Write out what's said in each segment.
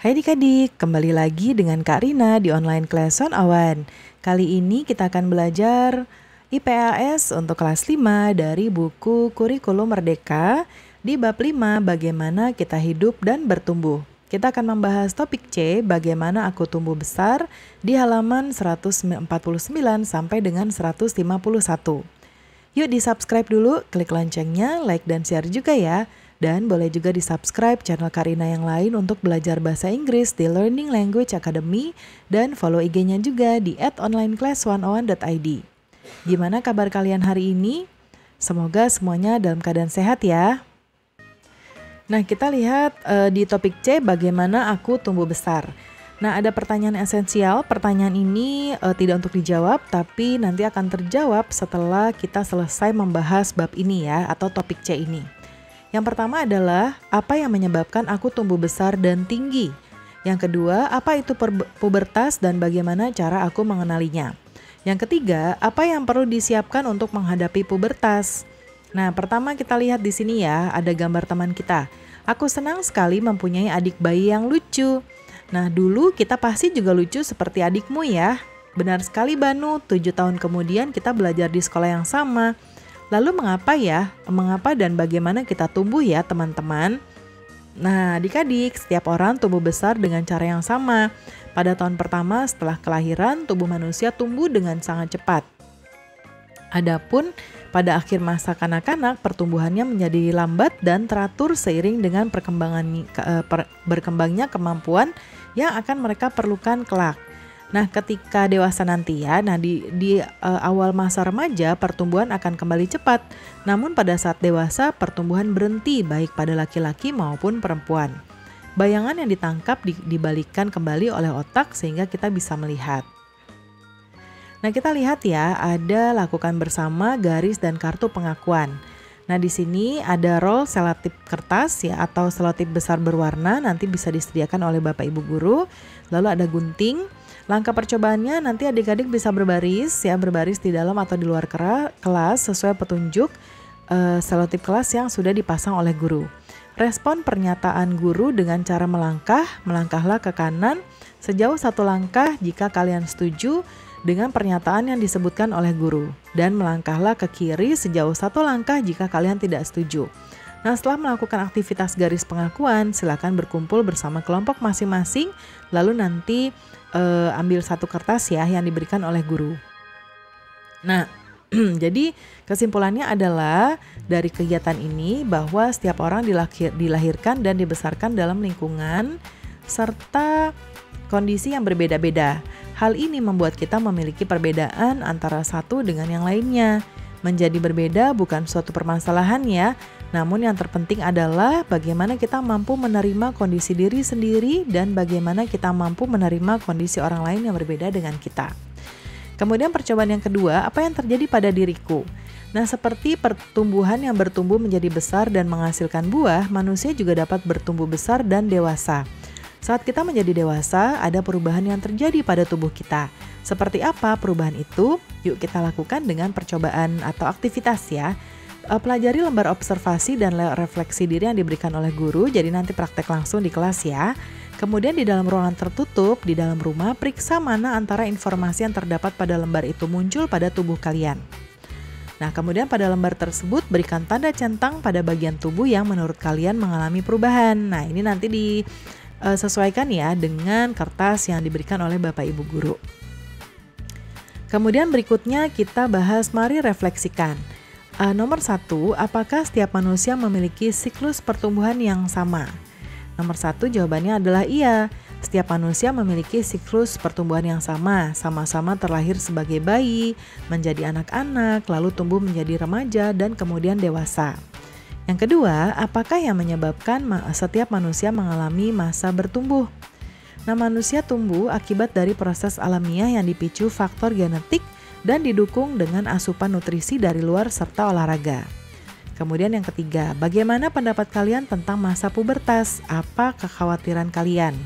Hai adik-adik, kembali lagi dengan Kak Rina di online Class on Awan. Kali ini kita akan belajar IPAS untuk kelas 5 dari buku Kurikulum Merdeka di bab 5 bagaimana kita hidup dan bertumbuh. Kita akan membahas topik C, bagaimana aku tumbuh besar di halaman 149 sampai dengan 151. Yuk di-subscribe dulu, klik loncengnya, like dan share juga ya. Dan boleh juga di-subscribe channel Karina yang lain untuk belajar bahasa Inggris di Learning Language Academy dan follow IG-nya juga di @onlineclass101.id. Gimana kabar kalian hari ini? Semoga semuanya dalam keadaan sehat ya. Nah, kita lihat di topik C bagaimana aku tumbuh besar. Nah, ada pertanyaan esensial. Pertanyaan ini tidak untuk dijawab, tapi nanti akan terjawab setelah kita selesai membahas bab ini ya, atau topik C ini. Yang pertama adalah, apa yang menyebabkan aku tumbuh besar dan tinggi? Yang kedua, apa itu pubertas dan bagaimana cara aku mengenalinya? Yang ketiga, apa yang perlu disiapkan untuk menghadapi pubertas? Nah, pertama kita lihat di sini ya, ada gambar teman kita. Aku senang sekali mempunyai adik bayi yang lucu. Nah, dulu kita pasti juga lucu seperti adikmu ya. Benar sekali Banu, 7 tahun kemudian kita belajar di sekolah yang sama. Lalu mengapa ya? Mengapa dan bagaimana kita tumbuh ya teman-teman? Nah, adik-adik, setiap orang tumbuh besar dengan cara yang sama. Pada tahun pertama setelah kelahiran, tubuh manusia tumbuh dengan sangat cepat. Adapun pada akhir masa kanak-kanak, pertumbuhannya menjadi lambat dan teratur seiring dengan berkembangnya kemampuan yang akan mereka perlukan kelak. Nah, ketika dewasa nanti ya, di awal masa remaja pertumbuhan akan kembali cepat. Namun pada saat dewasa pertumbuhan berhenti baik pada laki-laki maupun perempuan. Bayangan yang ditangkap dibalikkan kembali oleh otak sehingga kita bisa melihat. Nah, kita lihat ya, ada lakukan bersama garis dan kartu pengakuan. Nah, di sini ada roll selotip kertas ya, atau selotip besar berwarna, nanti bisa disediakan oleh Bapak Ibu guru. Lalu ada gunting. Langkah percobaannya nanti adik-adik bisa berbaris di dalam atau di luar kelas sesuai petunjuk selotip kelas yang sudah dipasang oleh guru. Respon pernyataan guru dengan cara melangkahlah ke kanan sejauh 1 langkah jika kalian setuju dengan pernyataan yang disebutkan oleh guru, dan melangkahlah ke kiri sejauh 1 langkah jika kalian tidak setuju. Nah, setelah melakukan aktivitas garis pengakuan, silakan berkumpul bersama kelompok masing-masing, lalu nanti ambil 1 kertas ya yang diberikan oleh guru. Nah, jadi kesimpulannya adalah dari kegiatan ini bahwa setiap orang dilahirkan dan dibesarkan dalam lingkungan serta kondisi yang berbeda-beda. Hal ini membuat kita memiliki perbedaan antara satu dengan yang lainnya. Menjadi berbeda bukan suatu permasalahan ya, namun yang terpenting adalah bagaimana kita mampu menerima kondisi diri sendiri dan bagaimana kita mampu menerima kondisi orang lain yang berbeda dengan kita. Kemudian percobaan yang kedua, apa yang terjadi pada diriku? Nah, seperti pertumbuhan yang bertumbuh menjadi besar dan menghasilkan buah, manusia juga dapat bertumbuh besar dan dewasa. Saat kita menjadi dewasa, ada perubahan yang terjadi pada tubuh kita. Seperti apa perubahan itu? Yuk kita lakukan dengan percobaan atau aktivitas ya. Pelajari lembar observasi dan refleksi diri yang diberikan oleh guru, jadi nanti praktek langsung di kelas ya. Kemudian di dalam ruangan tertutup, di dalam rumah, periksa mana antara informasi yang terdapat pada lembar itu muncul pada tubuh kalian. Nah, kemudian pada lembar tersebut berikan tanda centang pada bagian tubuh yang menurut kalian mengalami perubahan. Nah, ini nanti disesuaikan ya dengan kertas yang diberikan oleh Bapak Ibu guru. Kemudian berikutnya kita bahas, mari refleksikan. Nomor 1, apakah setiap manusia memiliki siklus pertumbuhan yang sama? Nomor 1 jawabannya adalah iya. Setiap manusia memiliki siklus pertumbuhan yang sama-sama terlahir sebagai bayi, menjadi anak-anak, lalu tumbuh menjadi remaja, dan kemudian dewasa. Yang kedua, apakah yang menyebabkan setiap manusia mengalami masa bertumbuh? Nah, manusia tumbuh akibat dari proses alamiah yang dipicu faktor genetik dan didukung dengan asupan nutrisi dari luar serta olahraga. Kemudian yang ketiga, bagaimana pendapat kalian tentang masa pubertas? Apa kekhawatiran kalian?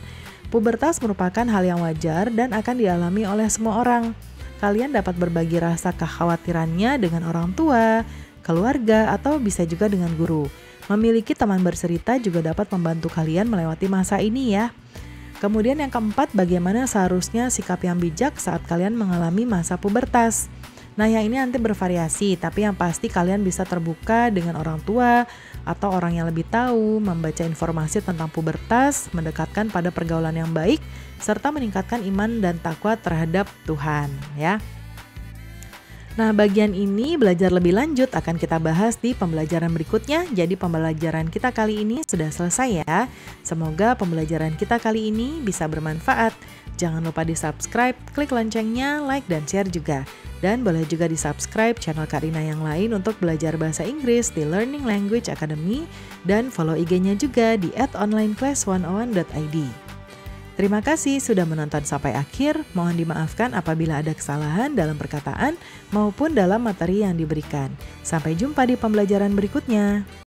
Pubertas merupakan hal yang wajar dan akan dialami oleh semua orang. Kalian dapat berbagi rasa kekhawatirannya dengan orang tua, keluarga, atau bisa juga dengan guru. Memiliki teman bercerita juga dapat membantu kalian melewati masa ini ya. Kemudian yang keempat, bagaimana seharusnya sikap yang bijak saat kalian mengalami masa pubertas. Nah, yang ini nanti bervariasi, tapi yang pasti kalian bisa terbuka dengan orang tua atau orang yang lebih tahu, membaca informasi tentang pubertas, mendekatkan pada pergaulan yang baik, serta meningkatkan iman dan takwa terhadap Tuhan, ya. Nah, bagian ini belajar lebih lanjut akan kita bahas di pembelajaran berikutnya. Jadi pembelajaran kita kali ini sudah selesai ya. Semoga pembelajaran kita kali ini bisa bermanfaat. Jangan lupa di-subscribe, klik loncengnya, like dan share juga. Dan boleh juga di-subscribe channel Karina yang lain untuk belajar bahasa Inggris di Learning Language Academy dan follow IG-nya juga di @onlineclass101.id. Terima kasih sudah menonton sampai akhir. Mohon dimaafkan apabila ada kesalahan dalam perkataan maupun dalam materi yang diberikan. Sampai jumpa di pembelajaran berikutnya.